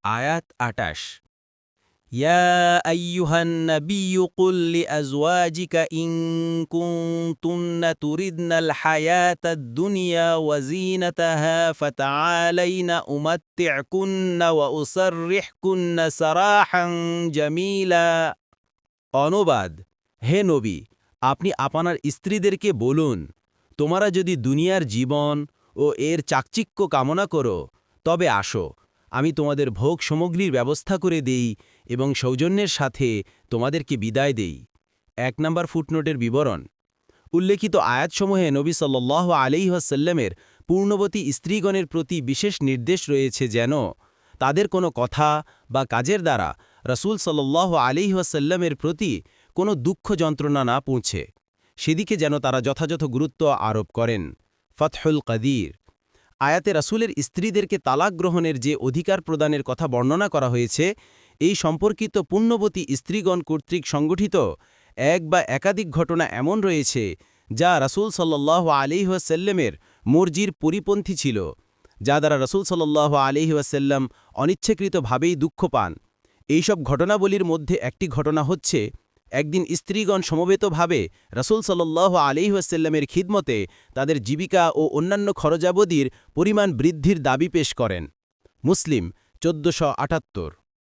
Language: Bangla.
আয়াত ২৮ ইয়া আইয়ুহান নাবিয়্যু কুল লিআজওয়াজিকা ইন কুনতুন্না তুরিদনাল হায়াতাদ দুনিয়া ওয়া যীনাতাহা ফাতাআলাইনা উমাত্তি'কুন্না ওয়া উসাররিহকুন্না সারাহান জামিলা। অনুবাদ: হে নবী, আপনি আপনার স্ত্রীদেরকে বলুন, তোমরা যদি দুনিয়ার জীবন ও এর চাকচিক্য কামনা করো, তবে আসো, আমি তোমাদের ভোগ সামগ্রীর ব্যবস্থা করে দেই এবং সৌজন্যের সাথে তোমাদেরকে বিদায় দেই। ১ নম্বর ফুটনোটের বিবরণ: উল্লেখিত আয়াতসমূহে নবী সাল্লাল্লাহু আলাইহি ওয়াসাল্লামের পূর্ণবতী স্ত্রীগণের প্রতি বিশেষ নির্দেশ রয়েছে যেন তাদের কোনো কথা বা কাজের দ্বারা রাসূল সাল্লাল্লাহু আলাইহি ওয়াসাল্লামের প্রতি কোনো দুঃখ যন্ত্রণা না পৌঁছে, সেদিকে যেন তারা যথাযথ গুরুত্ব আরোপ করেন। ফাতহুল কাদির আয়াতে রাসূলের স্ত্রীদেরকে তালাক গ্রহণের যে অধিকার প্রদানের কথা বর্ণনা করা হয়েছে, এই সম্পর্কিত পুণ্যবতী স্ত্রীগণ কর্তৃক সংগঠিত এক বা একাধিক ঘটনা এমন রয়েছে যা রাসূল সাল্লাল্লাহু আলাইহি ওয়াসাল্লামের মর্জির পরিপন্থী ছিল, যা দ্বারা রাসূল সাল্লাল্লাহু আলাইহি ওয়াসাল্লাম অনিচ্ছাকৃতভাবেই দুঃখ পান। এইসব ঘটনাবলীর মধ্যে একটি ঘটনা হচ্ছে, একদিন স্ত্রীগণ সমবেতভাবে রাসূল সাল্লাল্লাহু আলাইহি ওয়াসাল্লামের খিদমতে তাদের জীবিকা ও অন্যান্য খরচাবদির পরিমাণ বৃদ্ধির দাবি পেশ করেন। মুসলিম ১৪৭৮।